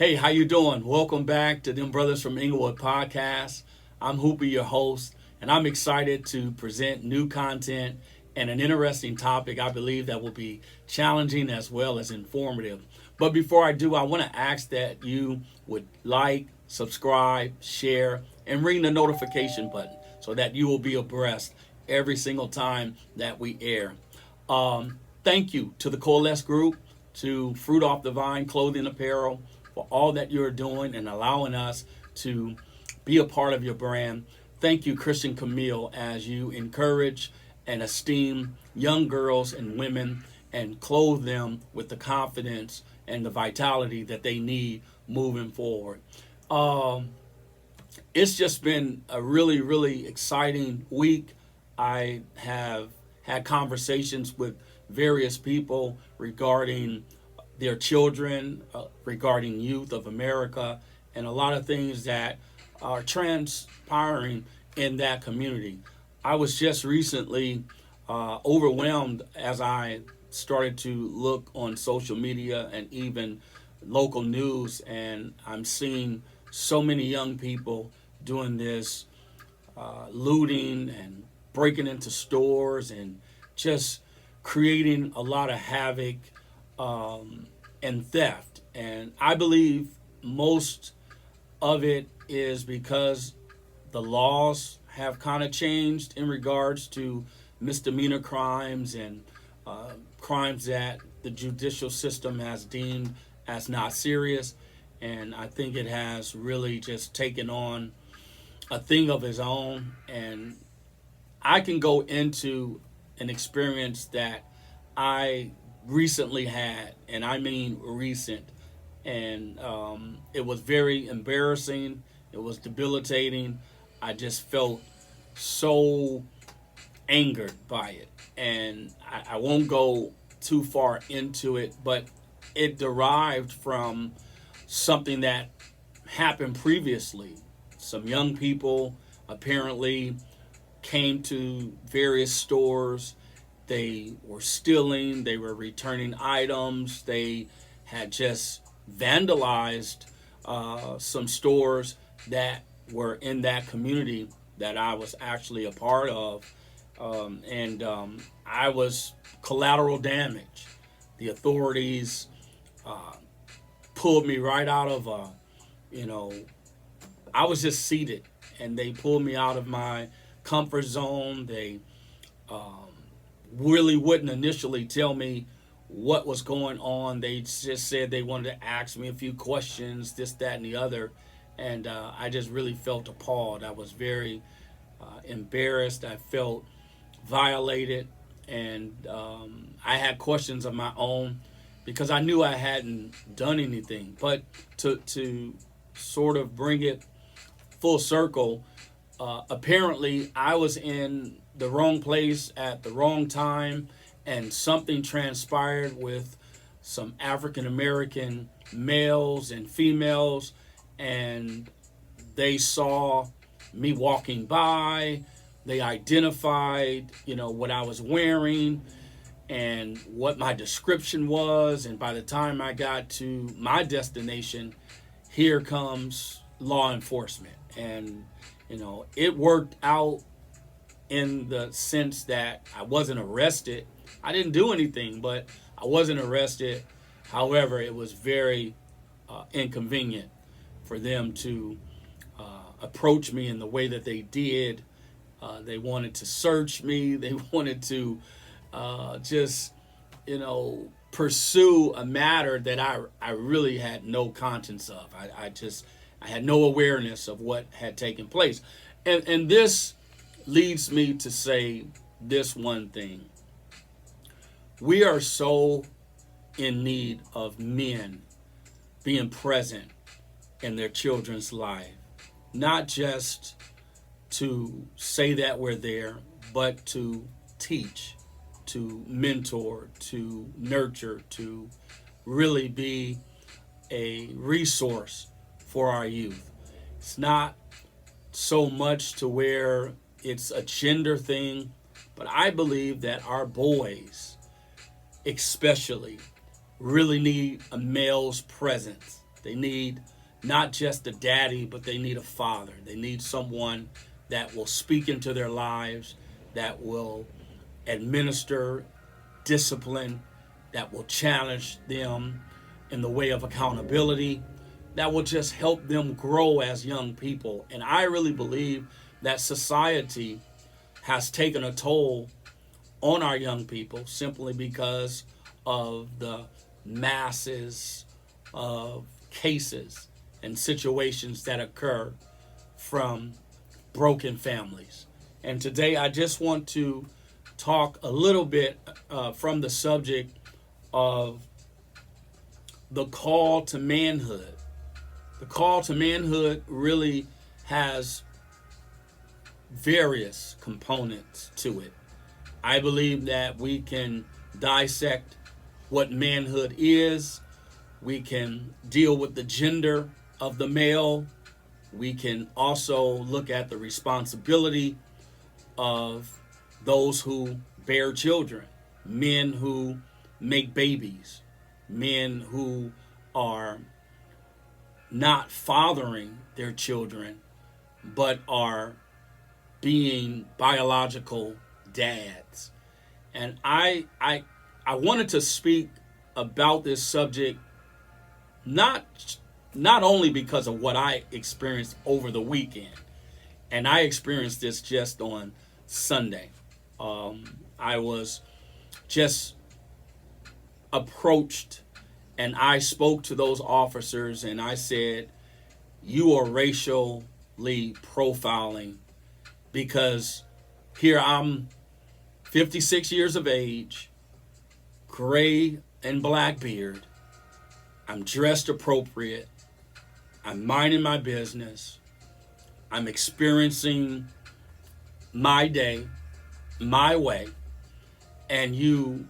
Hey, how you doing? Welcome back to Them Brothers from Inglewood podcast. I'm Hoopy, your host, and I'm excited to present new content and an interesting topic I believe that will be challenging as well as informative. But before I do, I want to ask that you would like, subscribe, share, and ring the notification button so that you will be abreast every single time that we air. Thank you to the Coalesce Group, to Fruit Off the Vine Clothing Apparel, for all that you're doing and allowing us to be a part of your brand. Thank you, Christian Camille, as you encourage and esteem young girls and women and clothe them with the confidence and the vitality that they need moving forward. Um, it's just been a really, really exciting week. I have had conversations with various people regarding their children, regarding youth of America, and a lot of things that are transpiring in that community. I was just recently overwhelmed as I started to look on social media and even local news, and I'm seeing so many young people doing this looting and breaking into stores and just creating a lot of havoc and theft. And I believe most of it is because the laws have kind of changed in regards to misdemeanor crimes and crimes that the judicial system has deemed as not serious. And I think it has really just taken on a thing of its own. And I can go into an experience that I recently had, and I mean recent, and it was very embarrassing. It was debilitating. I just felt so angered by it, and I won't go too far into it, but it derived from something that happened previously. Some young people apparently came to various stores. They were stealing, they were returning items, they had just vandalized some stores that were in that community that I was actually a part of. And I was collateral damage. The authorities uh, pulled me right out of you know, I was just seated and they pulled me out of my comfort zone. They um, really wouldn't initially tell me what was going on. They just said they wanted to ask me a few questions, this, that, and the other. And I just really felt appalled. I was very embarrassed. I felt violated. And I had questions of my own because I knew I hadn't done anything. But to sort of bring it full circle, apparently I was in the wrong place at the wrong time, and something transpired with some African American males and females, and they saw me walking by. They identified, what I was wearing and what my description was. And by the time I got to my destination, here comes law enforcement. And, it worked out in the sense that I wasn't arrested. I didn't do anything, but I wasn't arrested. However, it was very inconvenient for them to approach me in the way that they did. They wanted to search me. They wanted to just, pursue a matter that I really had no conscience of. I had no awareness of what had taken place. And this leads me to say this one thing. We are so in need of men being present in their children's life, not just to say that we're there, but to teach, to mentor, to nurture, to really be a resource for our youth. It's not so much to where it's a gender thing, but I believe that our boys, especially, really need a male's presence They need not just a daddy, but they need a father. They need someone that will speak into their lives, that will administer discipline, that will challenge them in the way of accountability, that will just help them grow as young people. And I really believe that society has taken a toll on our young people simply because of the masses of cases and situations that occur from broken families. And today I just want to talk a little bit from the subject of the call to manhood. The call to manhood really has various components to it. I believe that we can dissect what manhood is. We can deal with the gender of the male. We can also look at the responsibility of those who bear children, men who make babies, men who are not fathering their children, but are being biological dads. And I wanted to speak about this subject not only because of what I experienced over the weekend, and I experienced this just on Sunday. I was just approached and I spoke to those officers and I said, you are racially profiling, because here I'm 56 years of age, gray and black beard. I'm dressed appropriate. I'm minding my business. I'm experiencing my day, my way. And you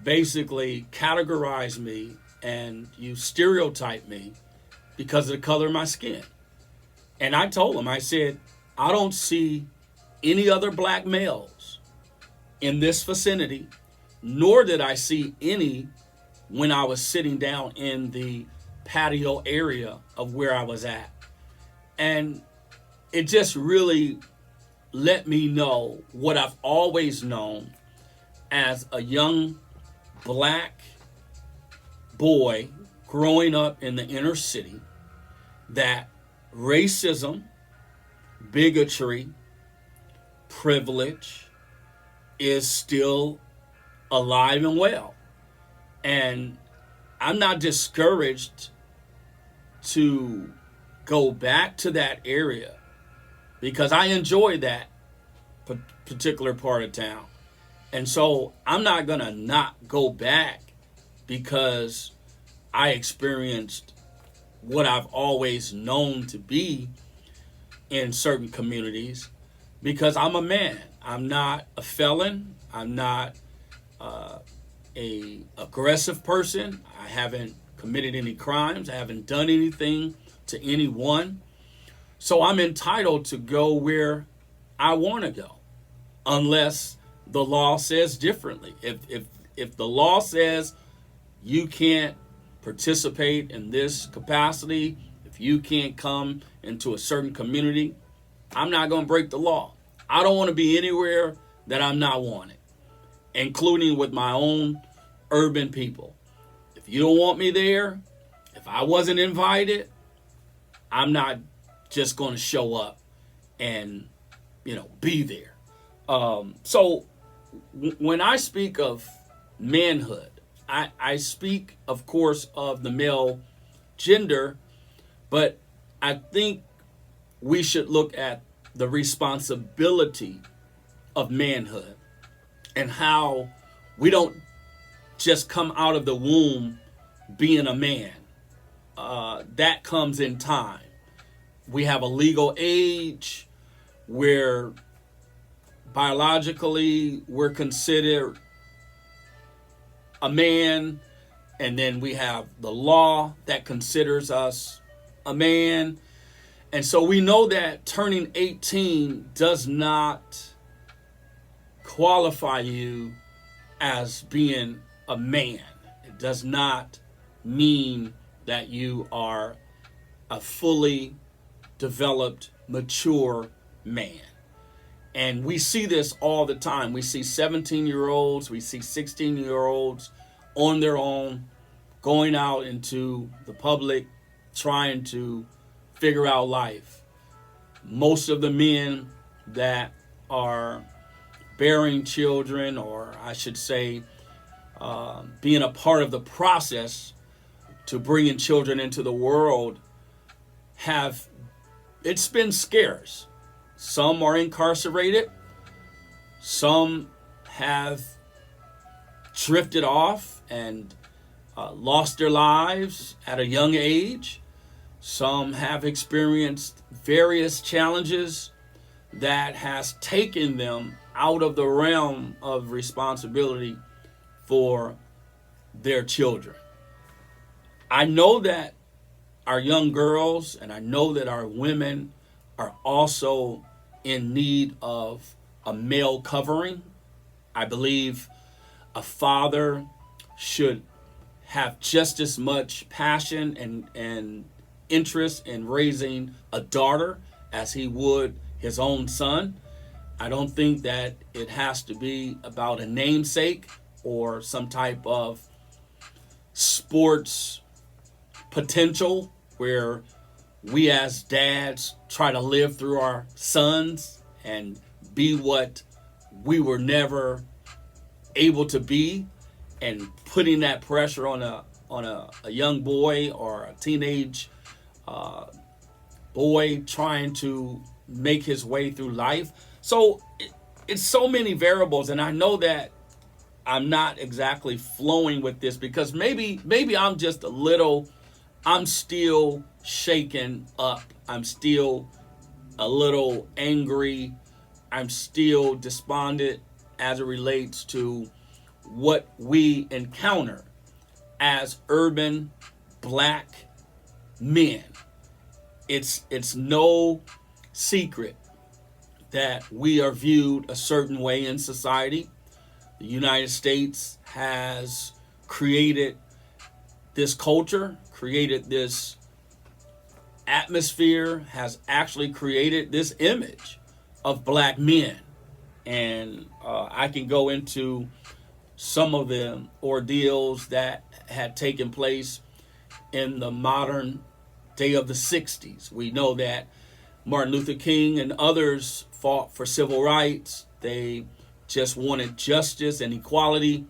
basically categorize me and you stereotype me because of the color of my skin. And I told him, I said, I don't see any other black males in this vicinity, nor did I see any when I was sitting down in the patio area of where I was at. And it just really let me know what I've always known as a young black boy growing up in the inner city, that racism, bigotry, privilege is still alive and well. And I'm not discouraged to go back to that area because I enjoy that particular part of town. And so I'm not going to not go back because I experienced what I've always known to be in certain communities, because I'm a man. I'm not a felon. I'm not a aggressive person. I haven't committed any crimes. I haven't done anything to anyone. So I'm entitled to go where I want to go, unless the law says differently. If the law says you can't participate in this capacity, if you can't come into a certain community, I'm not going to break the law. I don't want to be anywhere that I'm not wanted, including with my own urban people. If you don't want me there, if I wasn't invited, I'm not just going to show up and, be there. So when I speak of manhood, I speak, of course, of the male gender, but I think we should look at the responsibility of manhood and how we don't just come out of the womb being a man. That comes in time. We have a legal age where biologically we're considered a man, and then we have the law that considers us a man. And so we know that turning 18 does not qualify you as being a man. It does not mean that you are a fully developed, mature man. And we see this all the time. We see 17-year-olds, we see 16-year-olds on their own, going out into the public, trying to figure out life. Most of the men that are bearing children, or I should say, being a part of the process to bringing children into the world, it's been scarce. Some are incarcerated. Some have drifted off and lost their lives at a young age. Some have experienced various challenges that has taken them out of the realm of responsibility for their children. I know that our young girls and I know that our women are also in need of a male covering. I believe a father should have just as much passion and interest in raising a daughter as he would his own son. I don't think that it has to be about a namesake or some type of sports potential where we as dads try to live through our sons and be what we were never able to be, and putting that pressure on a young boy or a teenage boy trying to make his way through life. So it's so many variables, and I know that I'm not exactly flowing with this because maybe I'm just I'm still shaken up. I'm still a little angry. I'm still despondent as it relates to what we encounter as urban black men. It's no secret that we are viewed a certain way in society. The United States has created this culture, created this atmosphere, has actually created this image of black men. And I can go into some of the ordeals that had taken place in the modern day of the 60s. We know that Martin Luther King and others fought for civil rights. They just wanted justice and equality,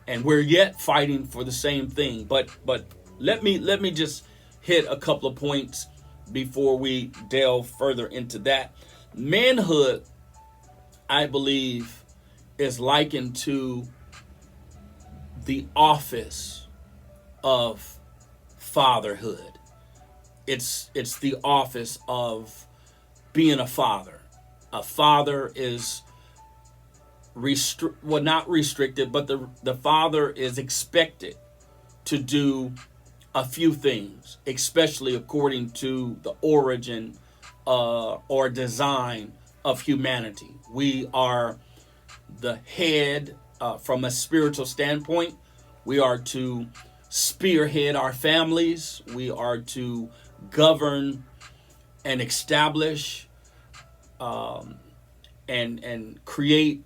and we're yet fighting for the same thing. But let me just hit a couple of points before we delve further into that. Manhood, I believe, is likened to the office of fatherhood. It's the office of being a father. A father is not restricted, but the father is expected to do a few things, especially according to the origin or design of humanity. We are the head from a spiritual standpoint. We are to spearhead our families. We are to govern and establish and create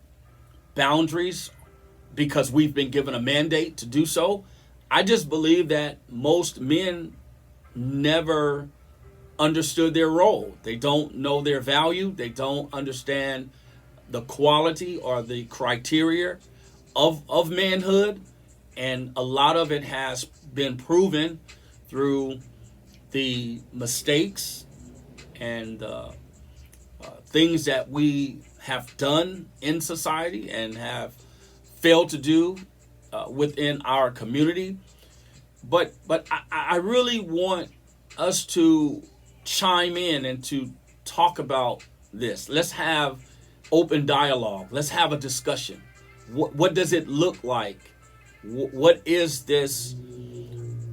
boundaries because we've been given a mandate to do so. I just believe that most men never understood their role. They don't know their value. They don't understand the quality or the criteria of manhood. And a lot of it has been proven through the mistakes and things that we have done in society and have failed to do within our community. But I really want us to chime in and to talk about this. Let's have open dialogue. Let's have a discussion. What does it look like? What is this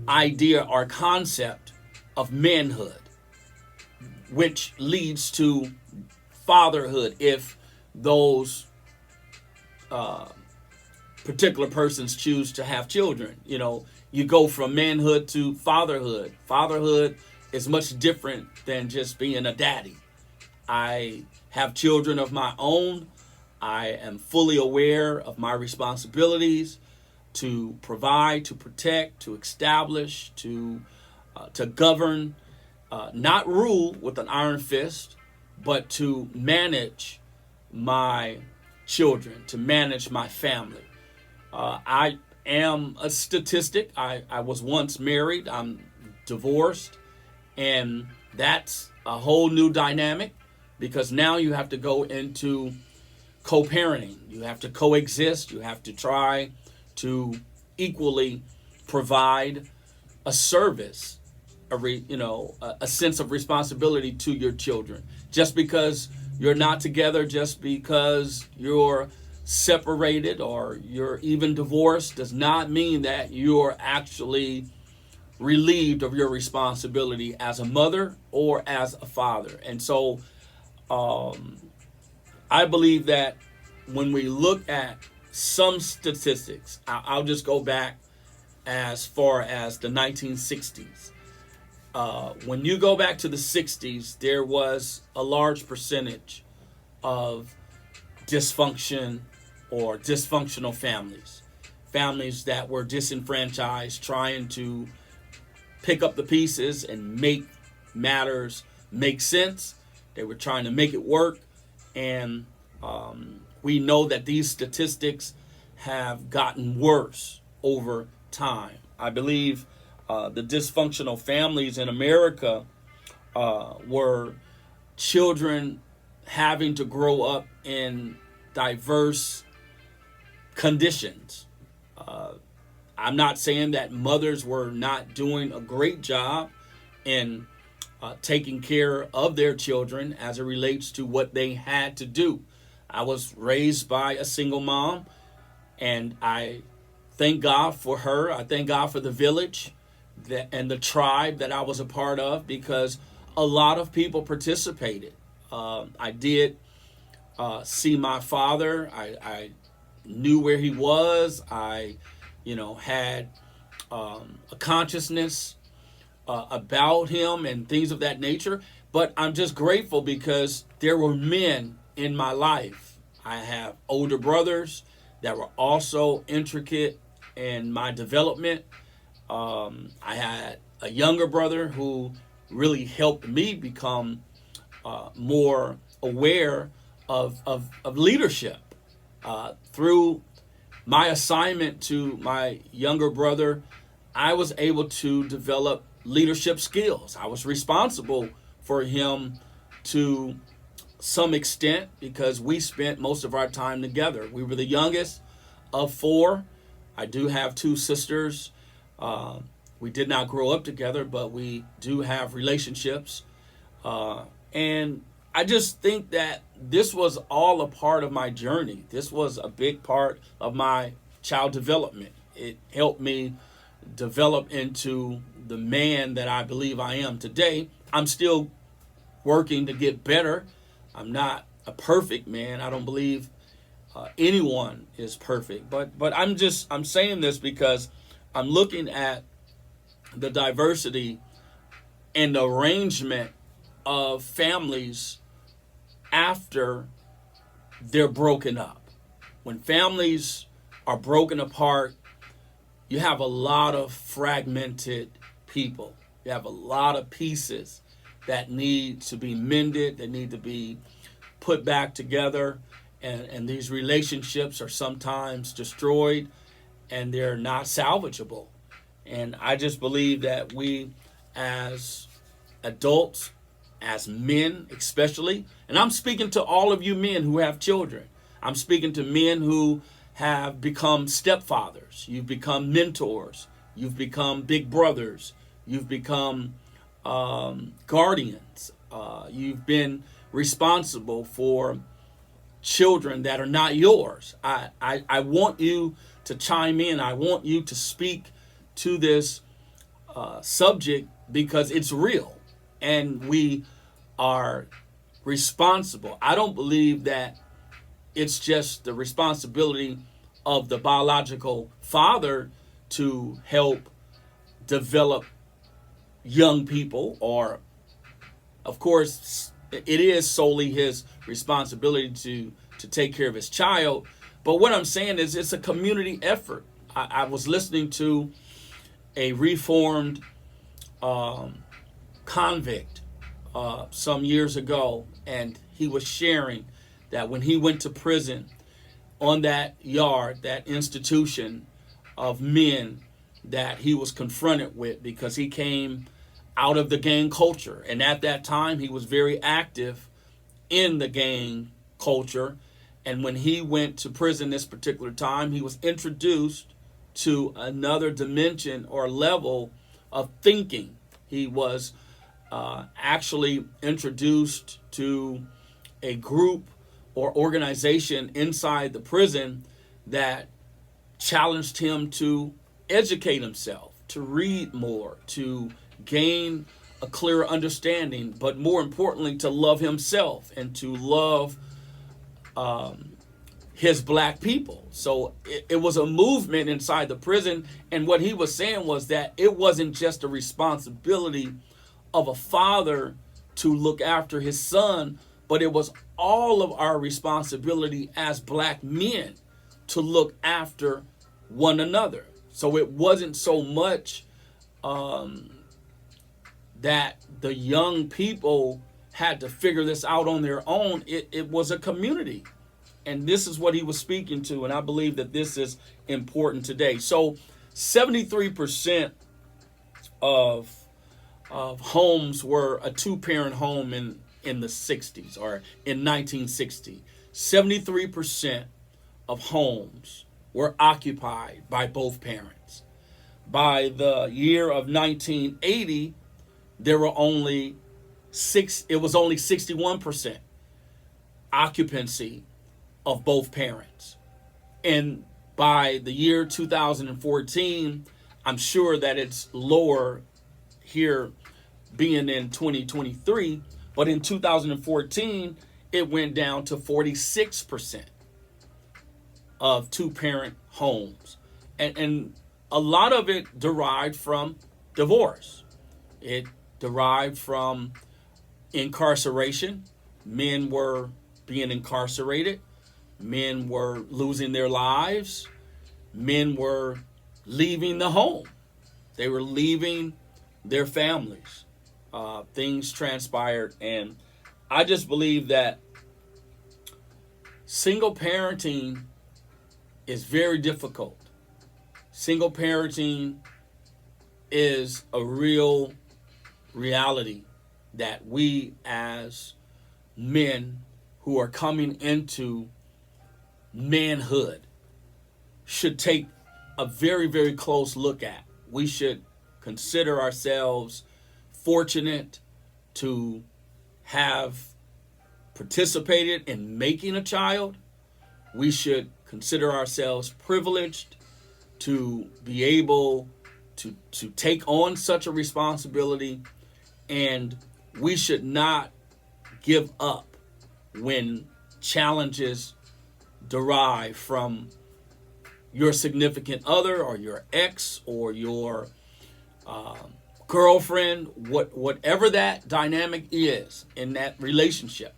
idea or concept of manhood, which leads to fatherhood if those particular persons choose to have children? You know, you go from manhood to fatherhood. Fatherhood is much different than just being a daddy. I have children of my own. I am fully aware of my responsibilities to provide, to protect, to establish, to govern, not rule with an iron fist, but to manage my children, to manage my family. I am a statistic. I was once married. I'm divorced. And that's a whole new dynamic because now you have to go into co-parenting. You have to coexist. You have to try to equally provide a service, a sense of responsibility to your children. Just because you're not together, just because you're separated or you're even divorced, does not mean that you're actually relieved of your responsibility as a mother or as a father. And so I believe that when we look at some statistics, I'll just go back as far as the 1960s. When you go back to the 60s, there was a large percentage of dysfunction or dysfunctional families that were disenfranchised, trying to pick up the pieces and make matters make sense. They were trying to make it work. And we know that these statistics have gotten worse over time. I believe the dysfunctional families in America were children having to grow up in diverse conditions. I'm not saying that mothers were not doing a great job in taking care of their children as it relates to what they had to do. I was raised by a single mom, and I thank God for her. I thank God for the village and the tribe that I was a part of, because a lot of people participated. I did see my father. I knew where he was. I had a consciousness about him and things of that nature. But I'm just grateful because there were men in my life. I have older brothers that were also intricate in my development. I had a younger brother who really helped me become more aware of leadership. Through my assignment to my younger brother, I was able to develop leadership skills. I was responsible for him to some extent because we spent most of our time together. We were the youngest of four. I do have two sisters. We did not grow up together, but we do have relationships. And I just think that this was all a part of my journey. This was a big part of my child development. It helped me develop into the man that I believe I am today. I'm still working to get better. I'm not a perfect man. I don't believe anyone is perfect. But I'm saying this because I'm looking at the diversity and the arrangement of families after they're broken up. When families are broken apart, you have a lot of fragmented people. You have a lot of pieces that need to be mended, that need to be put back together. And these relationships are sometimes destroyed and they're not salvageable. And I just believe that we as adults, as men especially, and I'm speaking to all of you men who have children. I'm speaking to men who have become stepfathers. You've become mentors. You've become big brothers. You've become guardians. You've been responsible for children that are not yours. I want you to chime in. I want you to speak to this subject because it's real and we are responsible. I don't believe that it's just the responsibility of the biological father to help develop young people, or of course it is solely his responsibility to take care of his child. But what I'm saying is it's a community effort. I was listening to a reformed convict some years ago, and he was sharing that when he went to prison, on that yard, that institution of men that he was confronted with, because he came out of the gang culture. And at that time, he was very active in the gang culture. And when he went to prison this particular time, he was introduced to another dimension or level of thinking. He was actually introduced to a group or organization inside the prison that challenged him to educate himself, to read more, to gain a clearer understanding, but more importantly, to love himself and to love his black people. So it was a movement inside the prison. And what he was saying was that it wasn't just a responsibility of a father to look after his son, but it was all of our responsibility as black men to look after one another. So it wasn't so much that the young people had to figure this out on their own. It was a community. And this is what he was speaking to. And I believe that this is important today. So 73% of homes were a two-parent home in the 60s or in 1960. 73% of homes were occupied by both parents. By the year of 1980, there were only 61% occupancy of both parents. And by the year 2014, I'm sure that it's lower here being in 2023, but in 2014, it went down to 46% of two-parent homes. And a lot of it derived from divorce. It derived from incarceration. Men were being incarcerated. Men were losing their lives. Men were leaving the home. They were leaving their families. Things transpired, and I just believe that single parenting is very difficult. Single parenting is a real reality that we as men who are coming into manhood should take a very, very close look at. We should consider ourselves fortunate to have participated in making a child. We should consider ourselves privileged to be able to take on such a responsibility, and we should not give up when challenges derive from your significant other or your ex or your girlfriend, whatever that dynamic is in that relationship.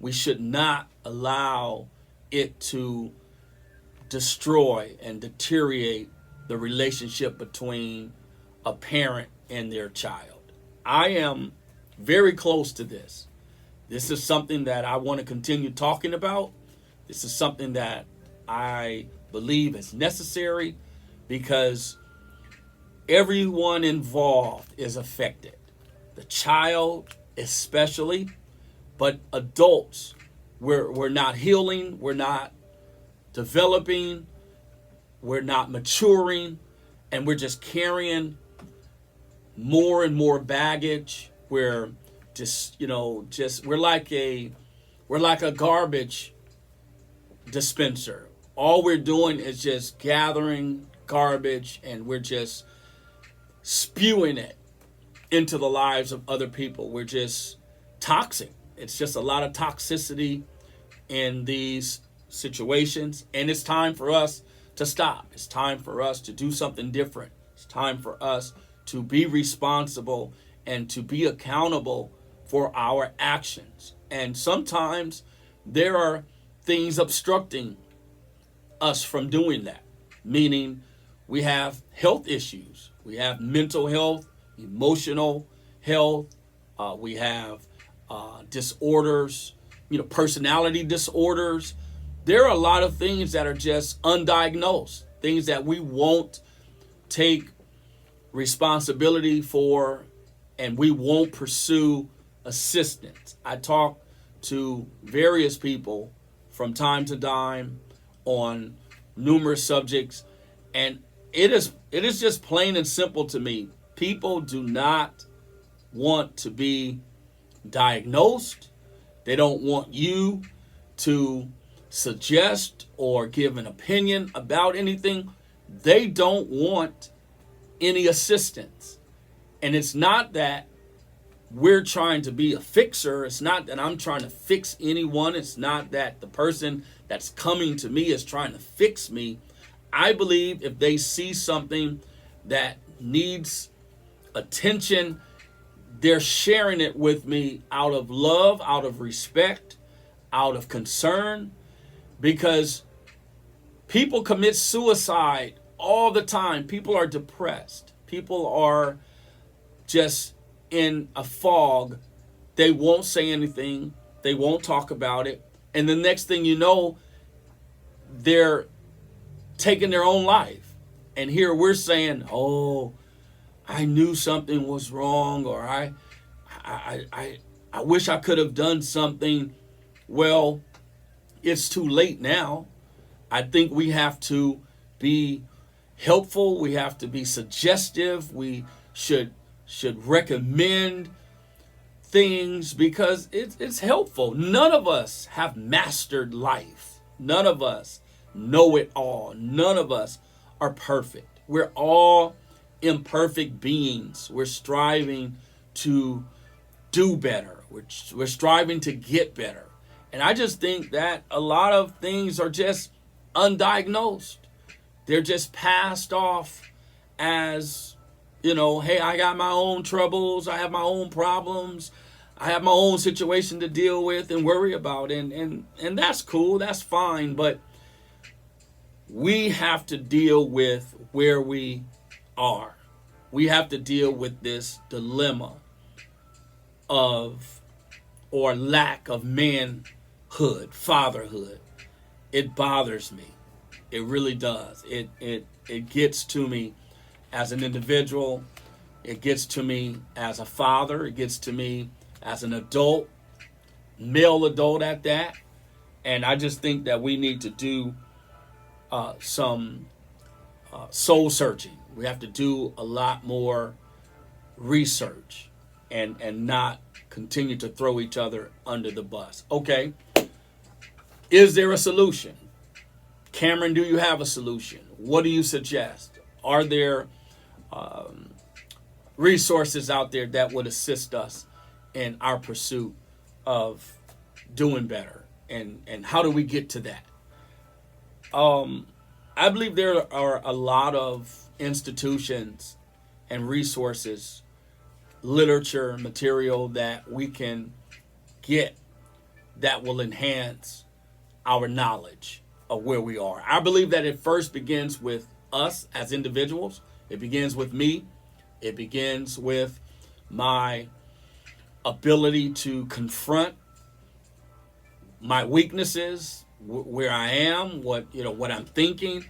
We should not allow it to destroy and deteriorate the relationship between a parent and their child. I am very close to this. This is something that I want to continue talking about. This is something that I believe is necessary because everyone involved is affected. The child especially, but adults, we're not healing, we're not developing, we're not maturing, and we're just carrying more and more baggage. We're we're like a garbage dispenser. All we're doing is just gathering garbage, and we're just spewing it into the lives of other people. We're just toxic. It's just a lot of toxicity in these situations, and it's time for us to stop. It's time for us to do something different. It's time for us to be responsible and to be accountable for our actions. And sometimes there are things obstructing us from doing that, meaning we have health issues, we have mental health, emotional health, we have disorders, personality disorders. There are a lot of things that are just undiagnosed, things that we won't take responsibility for, and we won't pursue assistance. I talk to various people from time to time on numerous subjects, and it is just plain and simple to me. People do not want to be diagnosed. They don't want you to suggest or give an opinion about anything. They don't want any assistance. And it's not that we're trying to be a fixer. It's not that I'm trying to fix anyone. It's not that the person that's coming to me is trying to fix me. I believe if they see something that needs attention, they're sharing it with me out of love, out of respect, out of concern, because people commit suicide all the time. People are depressed. People are just in a fog. They won't say anything. They won't talk about it. And the next thing you know, they're taking their own life. And here we're saying, oh, I knew something was wrong, or I wish I could have done something. Well, it's too late now. I think we have to be helpful. We have to be suggestive. We should recommend things because it's helpful. None of us have mastered life. None of us know it all. None of us are perfect. We're all imperfect beings. We're striving to do better. We're striving to get better. And I just think that a lot of things are just undiagnosed. They're just passed off as, hey, I got my own troubles. I have my own problems. I have my own situation to deal with and worry about. And that's cool. That's fine. But we have to deal with where we are. We have to deal with this dilemma of, or lack of manhood, fatherhood. It bothers me. It really does. It gets to me as an individual. It gets to me as a father. It gets to me as an adult, male adult at that. And I just think that we need to do some soul searching. We have to do a lot more research and not continue to throw each other under the bus. Okay, is there a solution? Cameron, do you have a solution? What do you suggest? Are there resources out there that would assist us in our pursuit of doing better? And how do we get to that? I believe there are a lot of institutions and resources, literature, material that we can get that will enhance our knowledge of where we are. I believe that it first begins with us as individuals. It begins with me. It begins with my ability to confront my weaknesses, where I am, what I'm thinking.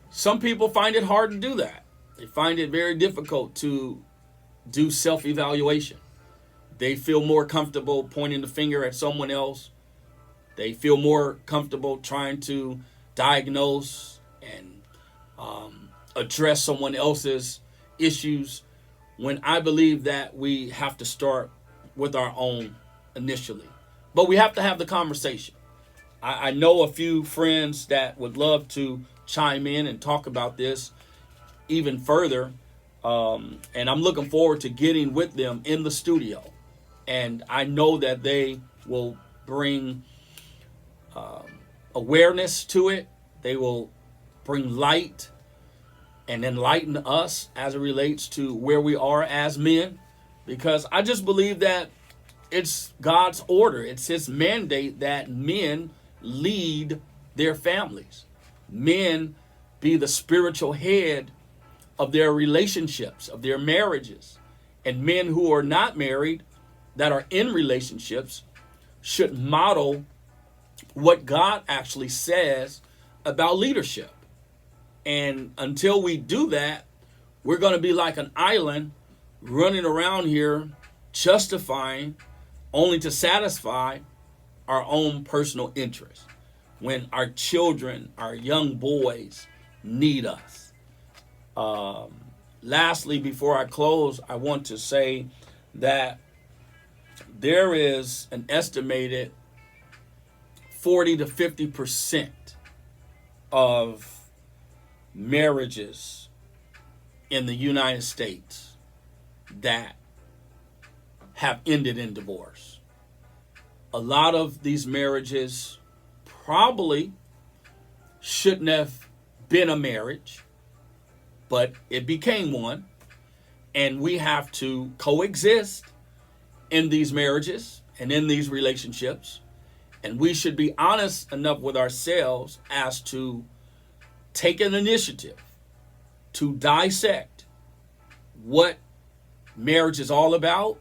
Some people find it hard to do that. They find it very difficult to do self-evaluation. They feel more comfortable pointing the finger at someone else. They feel more comfortable trying to diagnose and address someone else's issues, when I believe that we have to start with our own initially. But we have to have the conversation. I know a few friends that would love to chime in and talk about this even further. And I'm looking forward to getting with them in the studio. And I know that they will bring awareness to it. They will bring light and enlighten us as it relates to where we are as men, because I just believe that it's God's order. It's his mandate that men lead their families. Men be the spiritual head of their relationships, of their marriages. And men who are not married, that are in relationships, should model what God actually says about leadership. And until we do that, we're going to be like an island running around here justifying only to satisfy our own personal interests when our children, our young boys need us. Lastly, before I close, I want to say that there is an estimated 40 to 50% of marriages in the United States that have ended in divorce. A lot of these marriages probably shouldn't have been a marriage, but it became one, and we have to coexist in these marriages and in these relationships, and we should be honest enough with ourselves as to take an initiative to dissect what marriage is all about,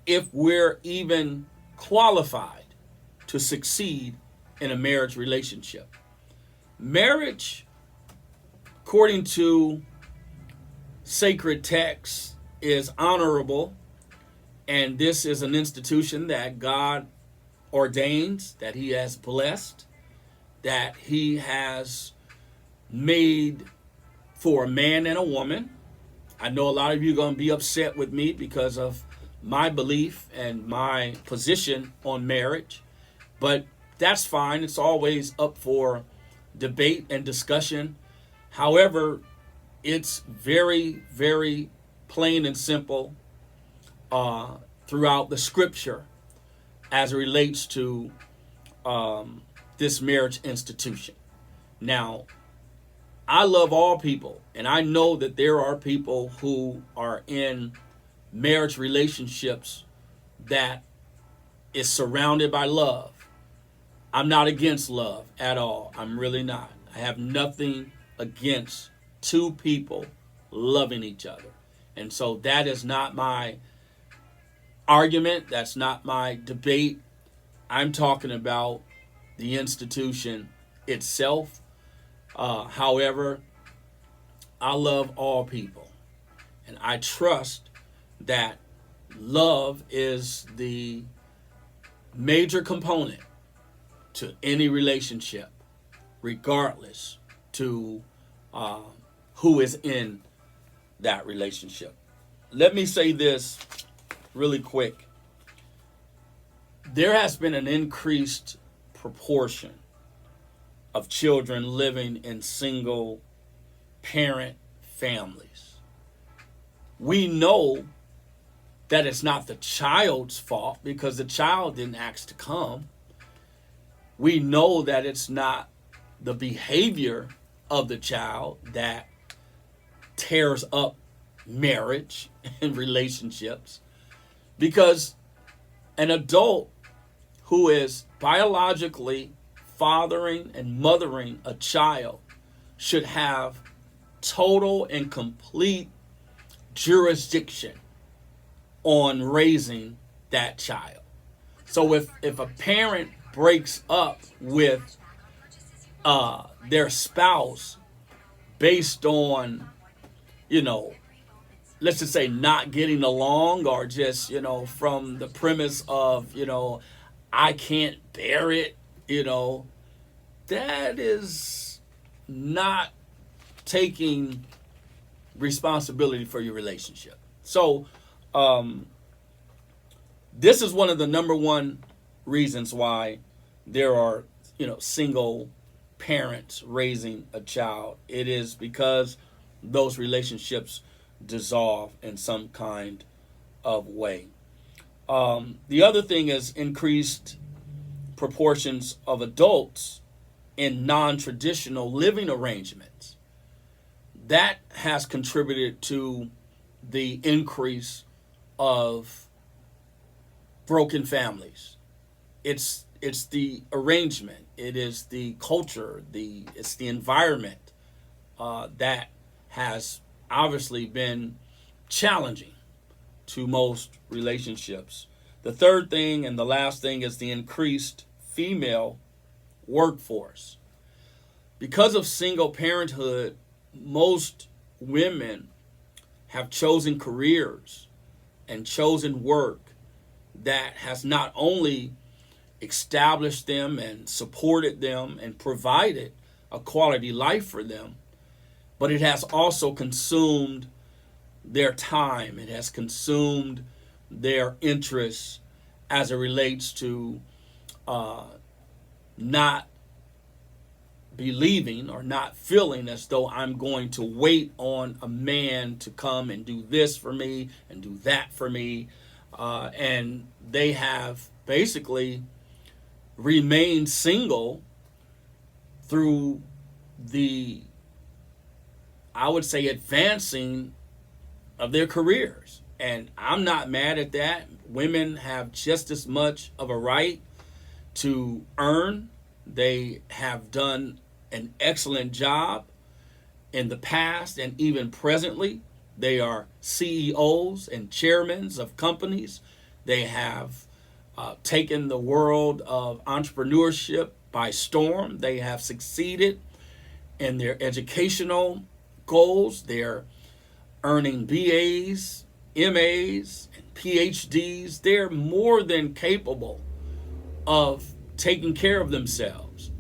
if we're even qualified to succeed in a marriage relationship. Marriage, according to sacred texts, is honorable, and this is an institution that God ordains, that he has blessed, that he has made for a man and a woman. I know a lot of you are going to be upset with me because of my belief and my position on marriage, but that's fine. It's always up for debate and discussion. However, it's very, very plain and simple throughout the scripture as it relates to this marriage institution. Now, I love all people, and I know that there are people who are in marriage relationships that is surrounded by love. I'm not against love at all. I'm really not. I have nothing against two people loving each other. And so that is not my argument. That's not my debate. I'm talking about the institution itself. However, I love all people. And I trust that love is the major component to any relationship, regardless to who is in that relationship. Let me say this really quick. There has been an increased proportion of children living in single parent families. We know that it's not the child's fault because the child didn't ask to come. We know that it's not the behavior of the child that tears up marriage and relationships, because an adult who is biologically fathering and mothering a child should have total and complete jurisdiction on raising that child. So if a parent breaks up with their spouse based on, let's just say not getting along, or just, from the premise of, I can't bear it, that is not taking responsibility for your relationship. So this is one of the number one reasons why there are, single parents raising a child. It is because those relationships dissolve in some kind of way. The other thing is increased proportions of adults in non-traditional living arrangements that has contributed to the increase of broken families. It's the arrangement. It is the culture. It's the environment that has obviously been challenging to most relationships. The third thing and the last thing is the increased female workforce. Because of single parenthood, most women have chosen careers and chosen work that has not only established them and supported them and provided a quality life for them, but it has also consumed their time. It has consumed their interests as it relates to not believing or not feeling as though I'm going to wait on a man to come and do this for me and do that for me. And they have basically remained single through the, I would say, advancing of their careers. And I'm not mad at that. Women have just as much of a right to earn. They have done an excellent job in the past and even presently. They are CEOs and chairmen of companies. They have taken the world of entrepreneurship by storm. They have succeeded in their educational goals. They're earning BAs, MAs, and PhDs. They're more than capable of taking care of themselves.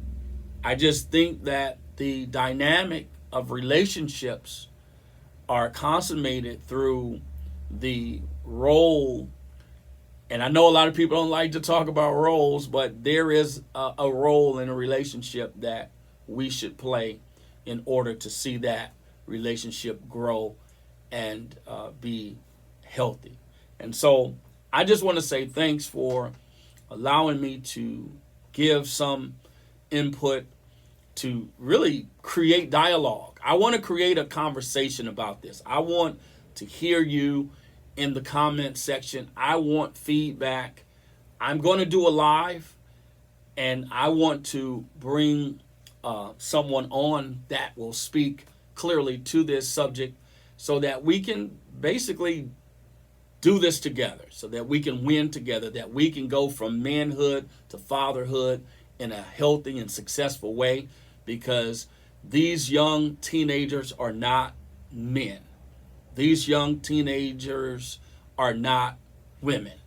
I just think that the dynamic of relationships are consummated through the role. And I know a lot of people don't like to talk about roles, but there is a role in a relationship that we should play in order to see that relationship grow and be healthy. And so I just want to say thanks for allowing me to give some input to really create dialogue. I want to create a conversation about this. I want to hear you in the comment section. I want feedback. I'm going to do a live, and I want to bring someone on that will speak clearly to this subject so that we can basically do this together, so that we can win together, that we can go from manhood to fatherhood in a healthy and successful way, because these young teenagers are not men. These young teenagers are not women.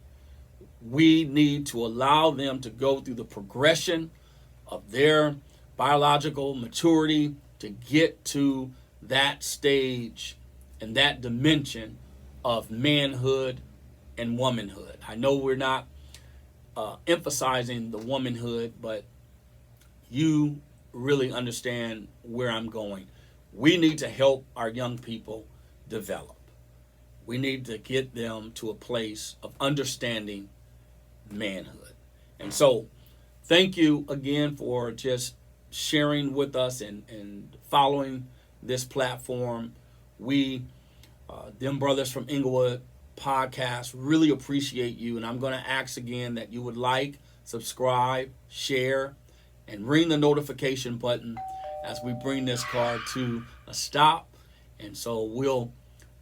We need to allow them to go through the progression of their biological maturity to get to that stage and that dimension of manhood and womanhood. I know we're not emphasizing the womanhood, but you really understand where I'm going. We need to help our young people develop. We need to get them to a place of understanding manhood. And so thank you again for just sharing with us and following this platform. We, them brothers from Inglewood podcast, really appreciate you. And I'm going to ask again that you would like, subscribe, share, and ring the notification button as we bring this car to a stop. And so we'll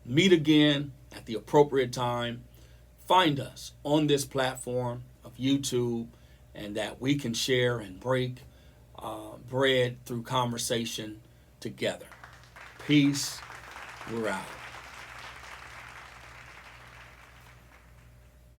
meet again at the appropriate time. Find us on this platform of YouTube, and that we can share and break bread through conversation together. Peace. We're out.